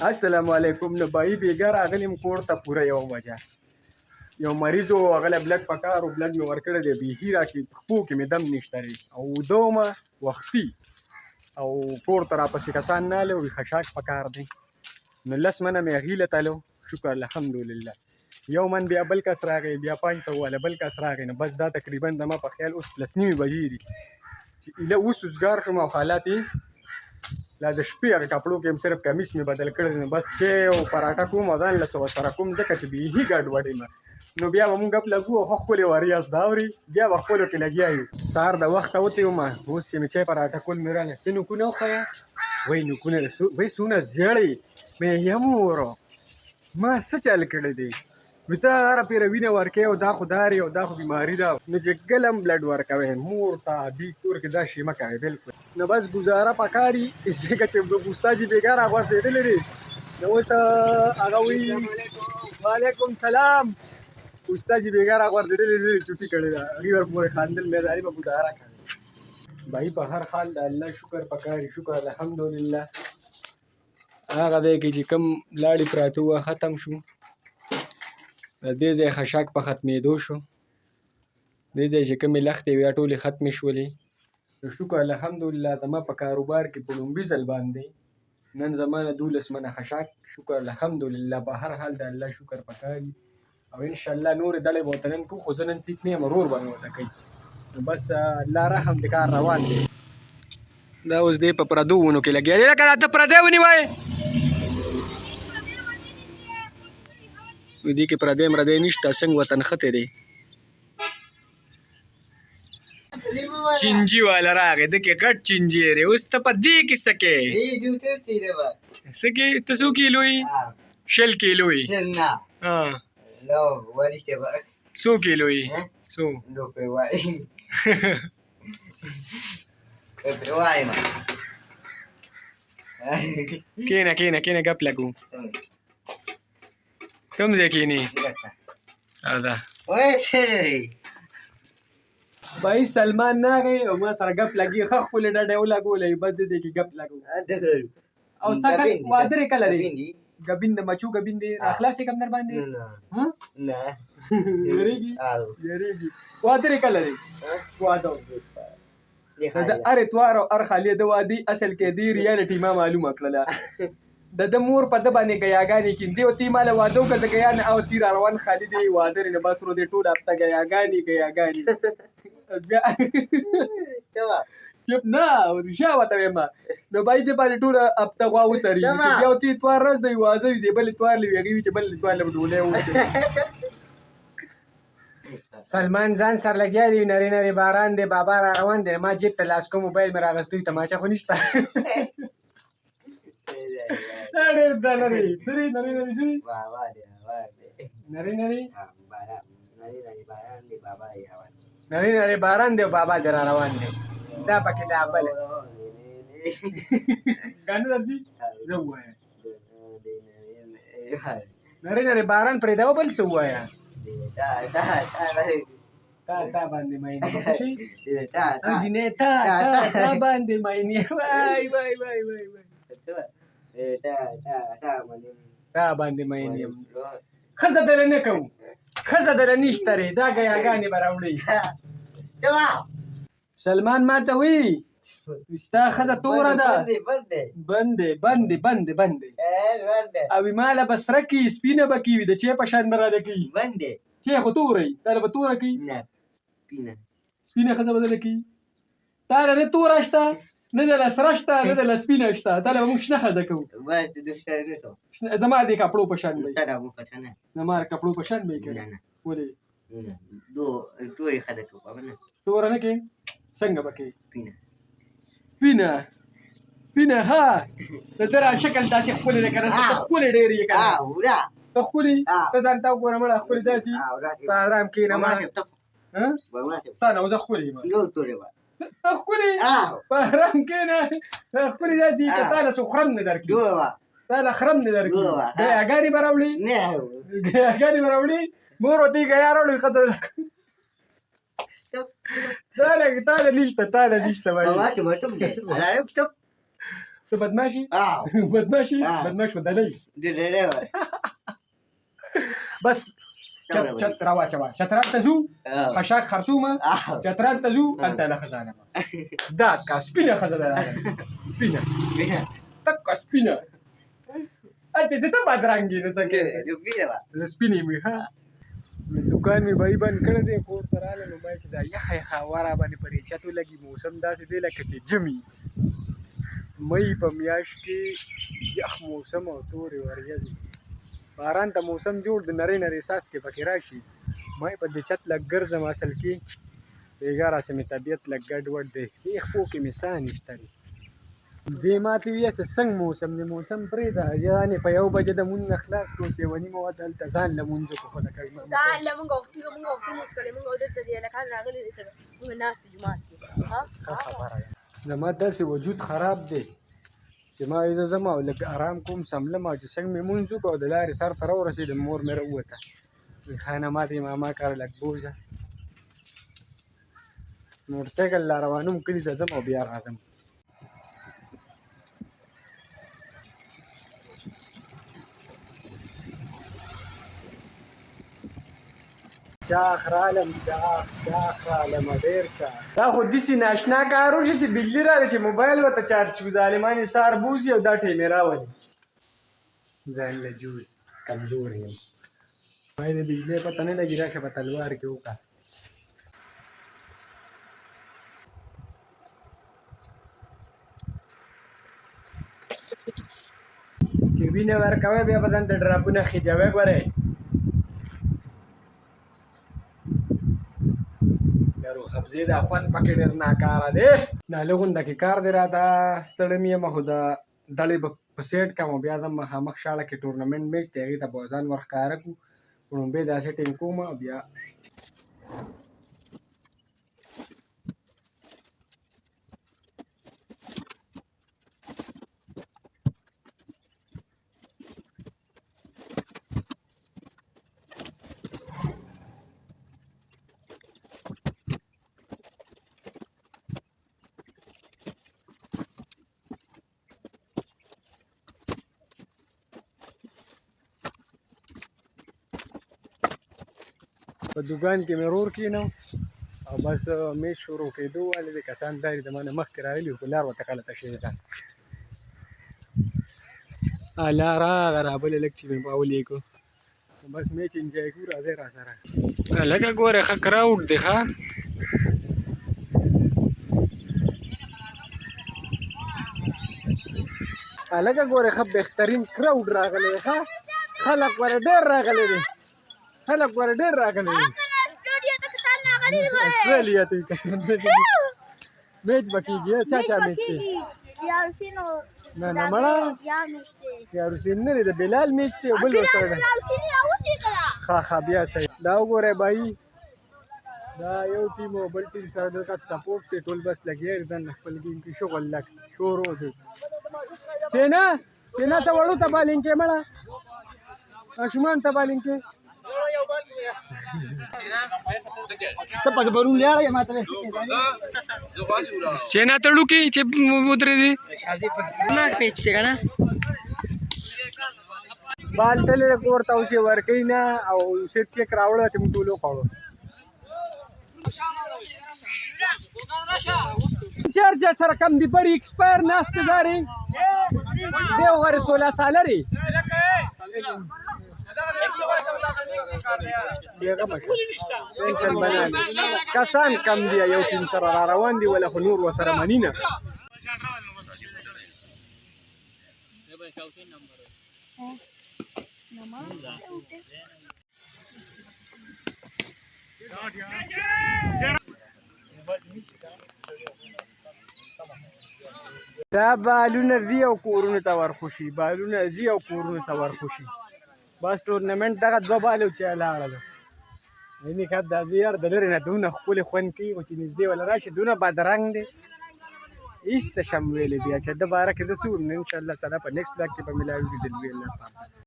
السلام علیکم. نو بای بیګا راغلیم کور ته پوره یو بجه. یو مریض و هغه له بلډ پکار و بلډ مې ورکړی دی بیخي راکې پښو کې مې دم نشته دی او اوده ومه وختي او کور ته راپسې کسان ناله وي خشاک پکار دی نو 10 منه مې هغې له تلو شکر الحمدلله. یو من بیا بل کس راغی بیا 500 والا بل کس راغی نو بس دا تقریبا زما په خیال اوس 9:30 بجې دي چې ایله اوس وزګار شوم او حالات یې لا د شپې هغه کپړو کې هم صرف کمیس مې بدل کړی دی نو بس چای او پراټه کوم او ځان له سره کوم ځکه چې بیخي ګډوډ یم نو بیا به مونږ ګپ لګو او ښکلې وریاست دا اوري بیا به خپلو کې لګیا یو. سهار د وخته وتې وم اوس چې مې چای پراټه کول مې راغله ته نوکونه وښیه وایي نوکونه وایي څونه زیړې مې یم ووره ما څه چل کړی دی وي ته هره پیره وینه ورکوې او دا خو داري او دا خو بیماري ده نو چې کله هم بلډ ورکوې مور ته ابي کور کې دا شی مه کوې بالکل نو بس ګزاره پکار وي ځکه چې استاد جي بېګا راغورځېدلی دی نو اوس هغه وایي وعلیکم سلام استاد جي بېګا راغورځېدلی دی چوټي کړې ده هغې ورپورې خاندل مېداري به ګزاره کوي بھائی په هر حال د الله شکر پکار شکر الحمدلله هغه دی کې چې کوم لاړې پراته وه ختم شو د دې ځای خشاک په ختمېدو شو دې ځای چې کومې لښتې وې ټولې ختمې شولې نو شکر الحمدلله زما په کاروبار کې په لومړي ځل باندې نن زما نه 12 منه خشاک شکر الحمدلله په هر حال د الله شکر پکار وي او انشاءالله نورې دړې به ورته نن کوو خو زه نن ټیک نه یم ورور به مې ورته کوي نو بس الله رحم د کار روان دی دا اوس دی په پردو ونو کې لګیا دی لکه راته پردی ونیوی دې کې پردی مردی نشته څنګه وطن ښه دی چینجي والا راغی ده کې غټ چینجي دی اوس ته په دې کې څه کې څه کې ته څو کیلو یې 6 کیلو یې څو کیلو یې څو کېنه کېنه کېنه ګپ لګو کوم ځای کېنې بھائی سلمان ناغی او ما سره ګپ لګي ښه ښکلې ډډې ولګولې بس دې کې ګپ لګو او تا واده یې کله دی ګبین د مچو ګبین دی راخلاصې کم در باندې یېرېږي واده یې کله دی واده د هر اتوار او هر خالی د وادي اصل کې دی ریالټي ما معلومه کړله د مور په ده باندې ګیاګانې کیندي او تی ماله واده وکړه زه ګیا نه او تی را روان خالي دی واده نه بس رو دې ټول هفته ګیاګانې بیا چپ نه رښتیا ورته وایم نو باید دې باندې ټوله هفته غوا وسرېږي چې بیا ورته اتوار ورځ دی واده وي دی بل اتوار له وي هغې وي چې بل اتوار له به ډولۍ وکړي سلمان ځان سر لګیا دی نری نری باران دی بابا را روان دی ما جیب ته لاس کوم موبایل مې راغستی تماچه خو نشته ډېر دا نری سري نری نری سري نری نری نری نری باران دی بابا دی را روان دی دا پکې دا بله ګانه درځي زه ووایم نری نری باران پرېږده او بل څه ووایه تا باندې ماینې جینې تا باندې ماینې وای وای وای وای تا باندې ماینې ښځه دله نه کوو ښځه دله نشته رې دا ګیاګانې به راوړئ سلمان ما ته وایي ستا ښځه توره ده بندې او ماله به سره کي سپینه به کي وي د چای په شان به راله کوي چای خو توره وي تا له به توره کوي سپینه ښځه به دله کوي تا له نه توره شته نه دله سره شته نه دله سپینه شته تا له به موږ شنه ښځه کوو زما دې کپړو په شان به زما کپړو په شان به یې کوي ولې توره نه کوي څنګه به کوي سپینه ها د ده را شکل داسې ښکلې ده که نه ته ښکلې ډېر یې که نه ته ښکلې ته ځان ته وګوره مړه ښکلې داسې په ارام کښېنه ما ستا نه زه ښکلې یم ته ښکلې په ارام کښېنه ښکلې داسې که تا له څه خرم نه درکړي تا له خرم نه درکړي ګیاګانې به راوړي مور ورته یې ګیا راوړي ښځه تا له نشته وایي ته بدماشي بدماش ودلې بس چت راواچوه چترال ته ځو خشاک خرڅومه چترال ته ځو هلته له خزانه دا کا سپینه ښځه ده سپینه تکه سپینه ته بادرنګ یې نو څنګه زه سپینې مې ښه دوکان مې بهي بند کړی دی کور ته راغلم نو ما چې دا یخه یخه هوا راباندې پرې چت ولګي موسم داسې دی لکه چې ژمي مۍ په میاشت کې یخ موسم او تورې ورېځې باران ته موسم جوړ د نری نری ساس کې پکې راشي ما په دې چت لږ ګرځم اصل کې بېګا راسې مې طبیعت لږ ګډوډ دی یخ پو کې مې ساه نشته دی دې ما ته ویې چې څنګه موسم دی موسم پرېږده یعنې په 1 بجې د مونځ نه خلاص کړو چې 1 نیمه وخت هلته ځان له مونځ وکړو خو لکه ځان له مونږ وختي مونځ کړی مونږ دلته د هلکان راغلي دي سره مونږ ناست جومات کې زما داسې وجود خراب دی چې ما زه ځم او لږ ارام کوم سملم او چې څنګه مې مونځ وکړو د لارې سر ته راورسېدم مور مې راووته خانه ماتې ماما کار لږ بوځه موټرسایکل لا روانوم کلي ته ځم او بیا راځم چاخ رالم چاخ رالم ډېر چاخ دا خو داسې ناشنا کار وشو چې بجلي راغله چې موبایل ورته چارج کړو ظالمان یې سهار بوځي او دا ټیمې راولي ځان له جوز کمزور یم ما یې د بجلۍ پته نه لګي راشه په تلوار کې وکړه چې وینه ورکوئ بیا بدن ته ډراپونه خېجوئ ګورئ حبزې دا خوند پکې ډېر ناکاره دی دا لږونده کې کار دی راته ستړی مې یم خو د دړې به په سیټ کړم او بیا ځم مخامخ شاړه کې ټورنمنټ میچ دی هغې ته به ځان ورښکاره کړو لومبۍ دا سیټینګ کوم او بیا په دوکان کې مې رور کېنو او بس میچ شروع کېدو والې د کسان داري د ما نه مخکې راغلي وو خو لار ورته کله تشېده ده لار هغه رابلې لږ چې مې راولېږو بس میچ انجوای کړو راځئ راسره لکه ګورې ښه کراوډ دی ښه لکه ګورې ښه بهترین کراوډ راغلی دی ښه خلک ورې ډېر راغلی دی خلک ورې ډېر راغلی دی اسټرالیا ته کسان میچ به کېږي چا چا میچ دی نه نه مړه یاروسین نه دی د بلال میچ دی او بل ورسره دی ښه بیا صحیح دا وګورئ بهي دا یو ټیم او بل ټیم سره دلته سپورټ دی ټول بس لګیا دي دننه خپل ګیم کې شغل لګ شروع دی چینا ته وړو ته بالینګ کې مړه ماشومان ته بالینګ کې ته پکې برون لاړې ما ته چینا تړو کې چې ودرې دي نه پیچ څنګه نه بال تل ورته اوسې ورکې نه او سیټ کې کراوړه چې موږ ټولو خوړو چارج سره کم دی پر ایکسپایر ناشته داري دیو غره 16 سال لري کسان کم دی یو ټیم سره را روان دي ولا خو نور وسره منینه دا بالونه ځي او کورونو ته ورخوشي بالونه ځي او کورونو ته ورخوشي بس ټورنمنټ دغه 2 بالو چې لاړل یعنې ښه دا یار د لرې نه دونه ښکلې خوند کوي خو چې نږدې ولا راشي دونه بدرنګ دی هېڅ ته شم ویلی بیا چې د باره کې زه څه وم انشاءالله تعالی په نیکسټ بلاګ کې به مې لا ویډیو ډلوي الله پاک